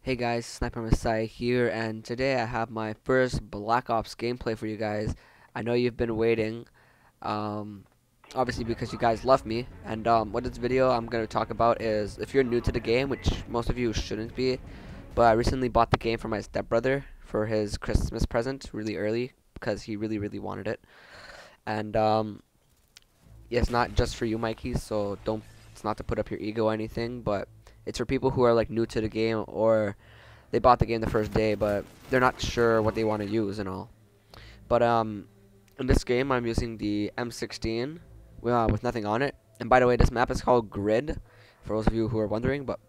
Hey guys, Sniper Messiah here, and today I have my first Black Ops gameplay for you guys. I know you've been waiting, um, obviously because you guys love me, and what this video I'm going to talk about is if you're new to the game, which most of you shouldn't be, but I recently bought the game for my stepbrother for his Christmas present really early because he really wanted it. And yeah, it's not just for you, Mikey, so it's not to put up your ego or anything, but it's for people who are like new to the game or they bought the game the first day, but they're not sure what they want to use and all. But in this game, I'm using the M16 with nothing on it. And by the way, this map is called Grid, for those of you who are wondering. But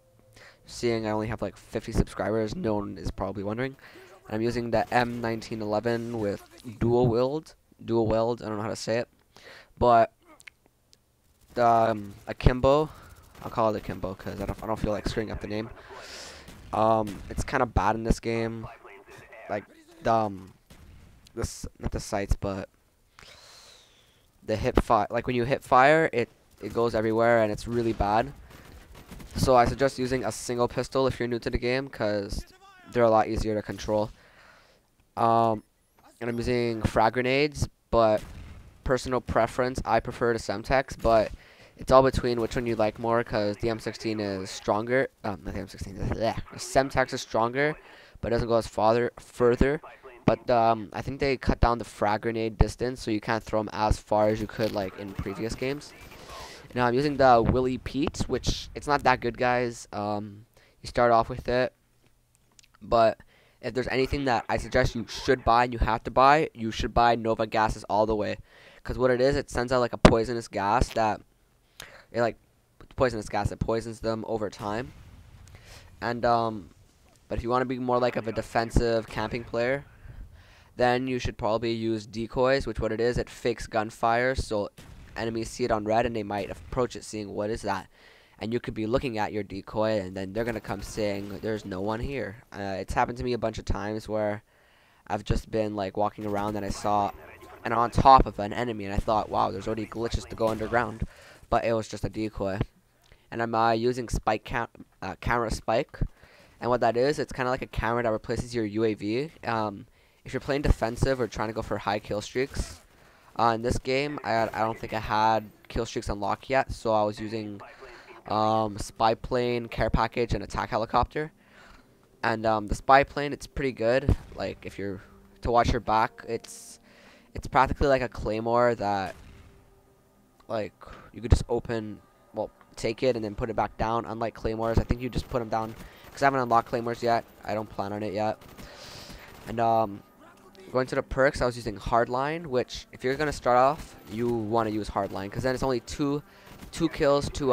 seeing I only have like 50 subscribers, no one is probably wondering. And I'm using the M1911 with dual wield. Dual weld. I don't know how to say it, but the Akimbo. I'll call it Akimbo because I don't feel like screwing up the name. It's kind of bad in this game. Like this not the sights, but the hip fire. Like when you hit fire, it goes everywhere, and it's really bad. So I suggest using a single pistol if you're new to the game, cause they're a lot easier to control. And I'm using frag grenades, but personal preference, I prefer the Semtex, but it's all between which one you like more, because the M16 is stronger. Not the M16. The Semtex is stronger, but it doesn't go as further. But I think they cut down the frag grenade distance, so you can't throw them as far as you could like in previous games. Now I'm using the Willie Pete, which it's not that good, guys. You start off with it, but if there's anything that I suggest you should buy and you have to buy, you should buy Nova gases all the way, because what it is, it sends out like a poisonous gas that it poisons them over time. And but if you want to be more like of a defensive camping player, then you should probably use decoys, which what it is, it fakes gunfire, so enemies see it on red and they might approach it seeing what is that, and you could be looking at your decoy and then they're gonna come saying there's no one here. It's happened to me a bunch of times where I've just been like walking around and I saw and on top of an enemy and I thought, wow, there's already glitches to go underground, but it was just a decoy. And I'm using camera spike, and what that is, it's kind of like a camera that replaces your UAV. If you're playing defensive or trying to go for high kill streaks, in this game, I don't think I had kill streaks unlocked yet, so I was using spy plane, care package, and attack helicopter. And the spy plane, it's pretty good. Like if you're to watch your back, it's practically like a claymore that like you could just take it and then put it back down. Unlike claymores, I think you just put them down because I haven't unlocked claymores yet. I don't plan on it yet. And going to the perks, I was using hardline, which if you're gonna start off, you want to use hardline because then it's only two kills to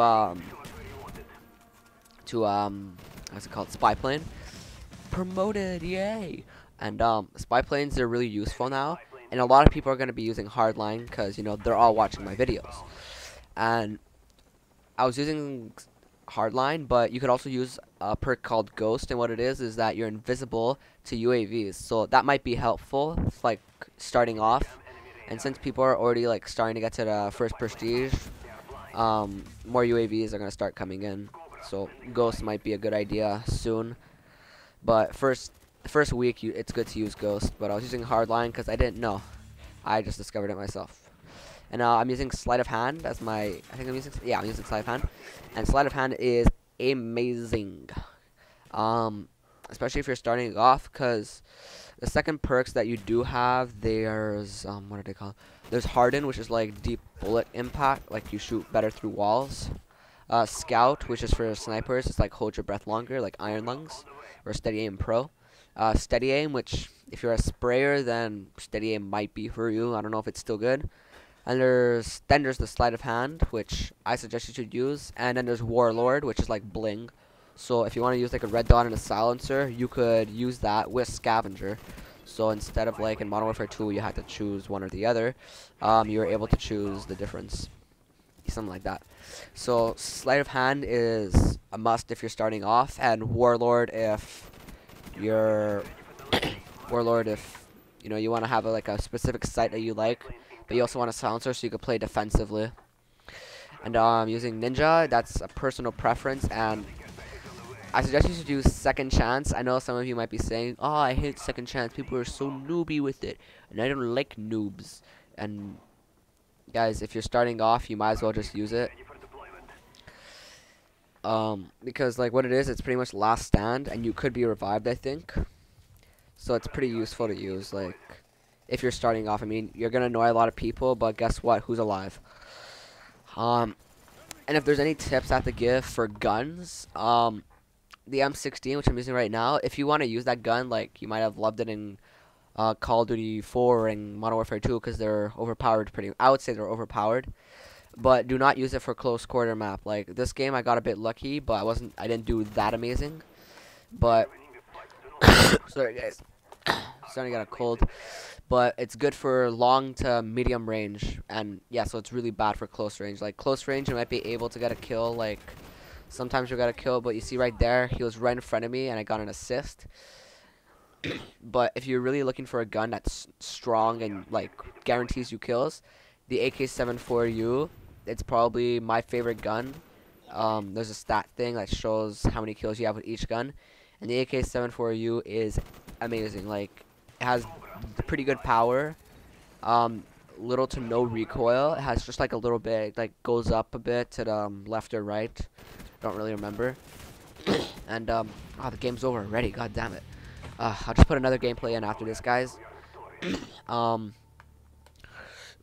what's it called, spy plane. Promoted, yay! And spy planes, they're really useful now, and a lot of people are gonna be using hardline because they're all watching my videos. And I was using hardline, but you could also use a perk called Ghost, and what it is that you're invisible to UAVs, so that might be helpful like starting off. And since people are already like starting to get to the first prestige, more UAVs are gonna start coming in, so Ghost might be a good idea soon. But the first week it's good to use Ghost, but I was using hardline because I didn't know. I just discovered it myself. And I'm using sleight of hand as my, I'm using sleight of hand, and sleight of hand is amazing, especially if you're starting off, because the second perks that you do have, there's what are they called? There's harden, which is like deep bullet impact, like you shoot better through walls. Scout, which is for snipers, it's like hold your breath longer, like iron lungs, or steady aim pro. Steady aim, which if you're a sprayer, then steady aim might be for you. I don't know if it's still good. And there's the sleight of hand, which I suggest you should use. And then there's Warlord, which is like bling. So if you want to use like a red dot and a silencer, you could use that with Scavenger. So instead of like in Modern Warfare 2, you had to choose one or the other, you were able to choose the difference. Something like that. So sleight of hand is a must if you're starting off, and Warlord if you're you want to have like a specific sight that you like, but you also want a silencer so you can play defensively. And using Ninja, that's a personal preference, and I suggest you should use Second Chance. I know some of you might be saying, "Oh, I hate Second Chance. People are so nooby with it, and I don't like noobs." And guys, if you're starting off, you might as well just use it. Because like what it is, it's pretty much last stand, and you could be revived, I think. So it's pretty useful to use, like, if you're starting off. I mean, you're gonna annoy a lot of people, but guess what? Who's alive? Um, and if there's any tips I have to give for guns, the M16, which I'm using right now, if you want to use that gun, like, you might have loved it in Call of Duty 4 and Modern Warfare 2, because they're overpowered I would say they're overpowered. But do not use it for close quarter map. Like, this game I got a bit lucky, but I didn't do that amazing. But, sorry guys, starting to get a cold. But it's good for long to medium range, and yeah, so it's really bad for close range. Like, close range, you might be able to get a kill, like, sometimes you got a kill, but you see right there, he was right in front of me, and I got an assist. But if you're really looking for a gun that's strong and, like, guarantees you kills, the AK-74U, it's probably my favorite gun. There's a stat thing that shows how many kills you have with each gun, and the AK-74U is amazing. Like, it has pretty good power, little to no recoil. It has just like a little bit, like, goes up a bit to the left or right. Don't really remember. And oh, the game's over already. God damn it. I'll just put another gameplay in after this, guys.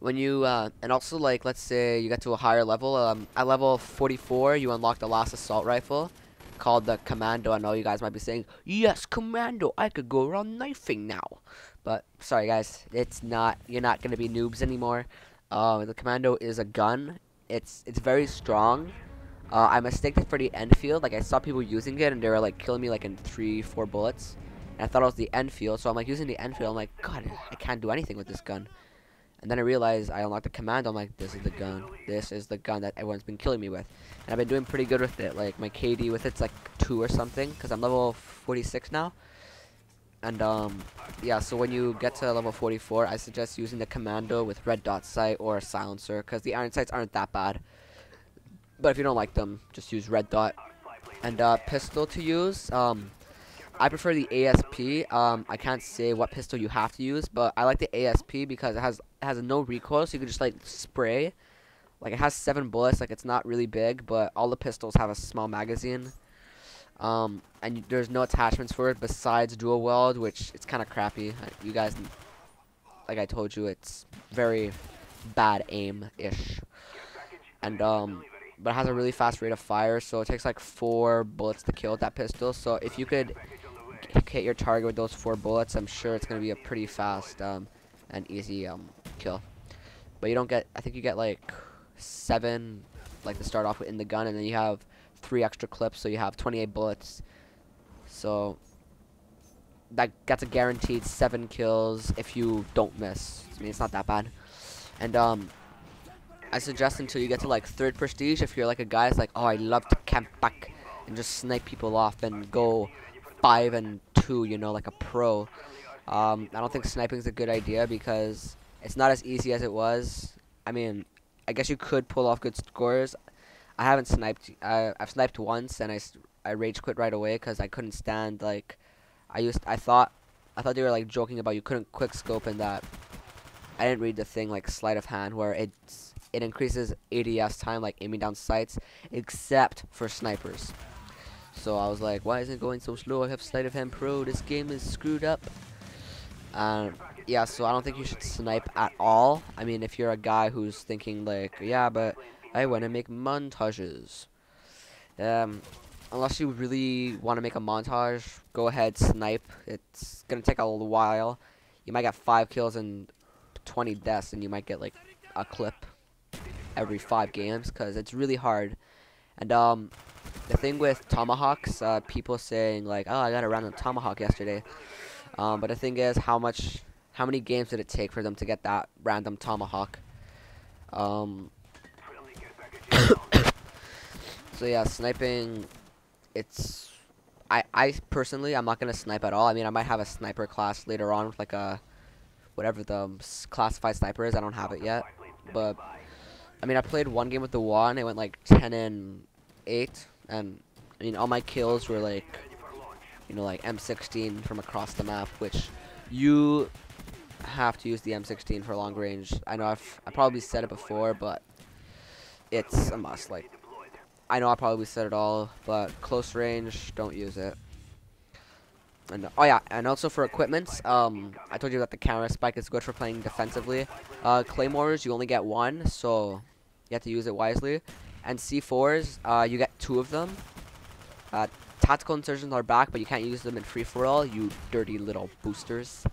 When you and also, like, let's say you get to a higher level. At level 44, you unlock the last assault rifle called the Commando. I know you guys might be saying, "Yes, Commando. I could go around knifing now." But sorry, guys, it's not. You're not gonna be noobs anymore. The Commando is a gun. It's very strong. I mistaked it for the Enfield. Like, I saw people using it, and they were like killing me like in 3-4 bullets. And I thought it was the Enfield, so I'm like using the Enfield. I'm like, God, I can't do anything with this gun. And then I realized I unlocked the Commando. I'm like, this is the gun. This is the gun that everyone's been killing me with. And I've been doing pretty good with it. Like, my KD with it's like 2 or something, because I'm level 46 now. And yeah, so when you get to level 44, I suggest using the Commando with red dot sight or a silencer, because the iron sights aren't that bad. But if you don't like them, just use red dot. And pistol to use, I prefer the ASP. I can't say what pistol you have to use, but I like the ASP because it has no recoil, so you can just like spray. Like, it has 7 bullets. Like, it's not really big, but all the pistols have a small magazine. And there's no attachments for it besides dual weld, which it's kind of crappy. You guys, like I told you, it's very bad aim-ish. And but it has a really fast rate of fire, so it takes like 4 bullets to kill with that pistol. So if you could hit your target with those 4 bullets, I'm sure it's gonna be a pretty fast and easy kill. But you don't get. I think you get like 7, like, to start off with in the gun, and then you have 3 extra clips, so you have 28 bullets. So that's a guaranteed 7 kills if you don't miss. I mean, it's not that bad. And I suggest until you get to like 3rd prestige, if you're like a guy that's like, oh, I love to camp back and just snipe people off and go 5 and 2, you know, like a pro. I don't think sniping is a good idea because it's not as easy as it was. I mean, I guess you could pull off good scores. I haven't sniped. I've sniped once, and I rage quit right away because I couldn't stand, like, I thought they were like joking about you couldn't quick scope, and that I didn't read the thing, like, sleight of hand, where it increases ADS time, like aiming down sights, except for snipers. So I was like, why isn't it going so slow? I have sleight of hand pro. This game is screwed up. Yeah, so I don't think you should snipe at all. I mean, if you're a guy who's thinking like, yeah, but I want to make montages. Unless you really want to make a montage, go ahead, snipe. It's gonna take a little while. You might get 5 kills and 20 deaths, and you might get like a clip every 5 games, because it's really hard. And the thing with tomahawks, people saying like, oh, I got a random tomahawk yesterday. But the thing is, how many games did it take for them to get that random tomahawk? So yeah, sniping, it's, I personally, I'm not gonna snipe at all. I mean, I might have a sniper class later on with like a, whatever the classified sniper is. I don't have it yet, but I mean, I played one game with the one. It went like 10 and 8, and mean, all my kills were like, you know, like M16 from across the map, which you have to use the M16 for long range. I know I probably said it before, but it's a must. Like, I know I probably said it all, but close range, don't use it. And oh yeah, and also for equipment, I told you that the counter spike is good for playing defensively. Claymores, you only get one, so you have to use it wisely. And C4s, you get 2 of them. Tactical insertions are back, but you can't use them in free-for-all, you dirty little boosters.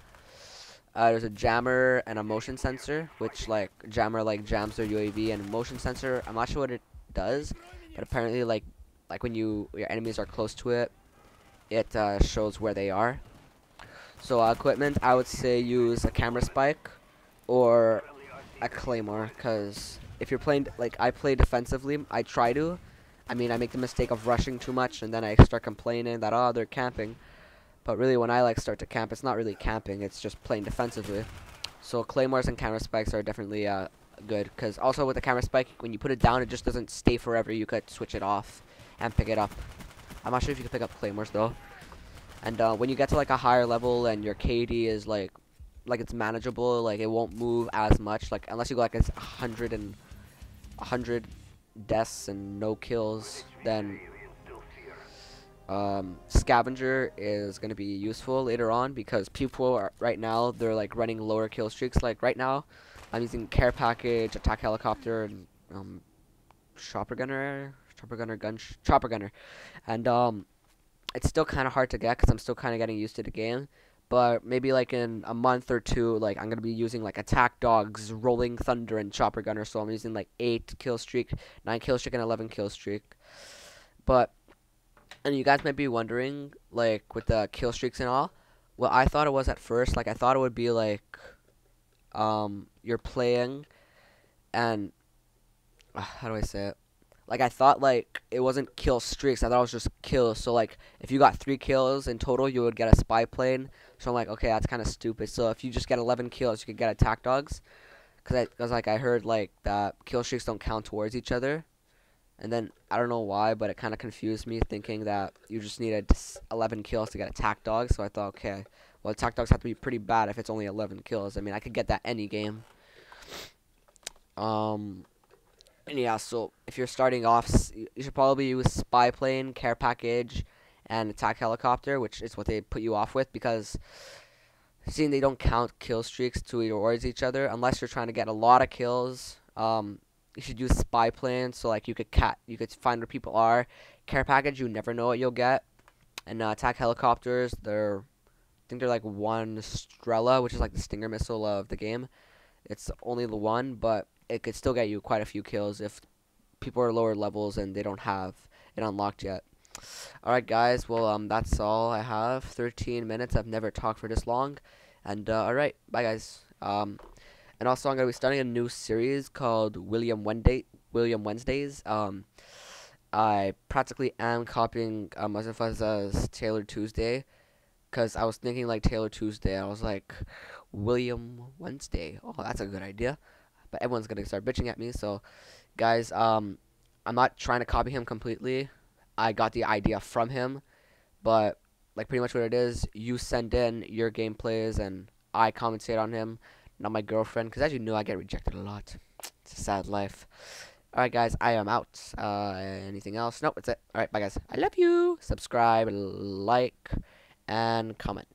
There's a jammer and a motion sensor, which like jammer like jams their UAV, and motion sensor, I'm not sure what it does, but apparently like when your enemies are close to it, it shows where they are. So equipment, I would say use a camera spike or a claymore, because if you're playing, like I play defensively, I try to. I mean, I make the mistake of rushing too much, and then I start complaining that, oh, they're camping. But really, when I like start to camp, it's not really camping, it's just playing defensively. So claymores and camera spikes are definitely good, because also with the camera spike, when you put it down, it just doesn't stay forever. You could switch it off and pick it up. I'm not sure if you can pick up claymores though. And when you get to like a higher level and your KD is like it's manageable, like it won't move as much, like unless you go like 100 deaths and no kills, then scavenger is going to be useful later on, because people are right now, they're like running lower kill streaks. Like right now I'm using care package, attack helicopter, and chopper gunner, and it's still kind of hard to get because I'm still kind of getting used to the game. But maybe like in a month or two, like I'm gonna be using like attack dogs, rolling thunder, and chopper gunner. So I'm using like 8 kill streak, 9 kill streak, and 11 kill streak. But and you guys might be wondering, like with the kill streaks and all, what I thought it was at first. Like I thought it would be like you're playing and how do I say it? Like I thought like it wasn't kill streaks. I thought it was just kills. So like if you got 3 kills in total, you would get a spy plane. So I'm like, okay, that's kind of stupid. So if you just get 11 kills, you could get attack dogs. Cause like I heard like that kill streaks don't count towards each other. And then I don't know why, but it kind of confused me, thinking that you just needed 11 kills to get attack dogs. So I thought, okay, well attack dogs have to be pretty bad if it's only 11 kills. I mean, I could get that any game. And yeah, so if you're starting off, you should probably use spy plane, care package, and attack helicopter, which is what they put you off with, because seeing they don't count kill streaks towards each other unless you're trying to get a lot of kills. You should use spy plane, so like you could find where people are. Care package, you never know what you'll get. And attack helicopters, I think they're like 1 Strela, which is like the Stinger missile of the game. It's only the one, but it could still get you quite a few kills if people are lower levels and they don't have it unlocked yet. Alright guys, well that's all I have. 13 minutes. I've never talked for this long. And alright, bye guys. And also I'm gonna be starting a new series called William Wednesdays. I practically am copying Muzafaz's Taylor Tuesday, because I was thinking like Taylor Tuesday. I was like, William Wednesday. Oh, that's a good idea. But everyone's gonna start bitching at me. So, guys, I'm not trying to copy him completely. I got the idea from him, but like pretty much what it is, you send in your gameplays and I commentate on him, not my girlfriend, because as you know, I get rejected a lot. It's a sad life. Alright guys, I am out. Anything else? Nope, that's it. Alright, bye guys. I love you. Subscribe, like, and comment.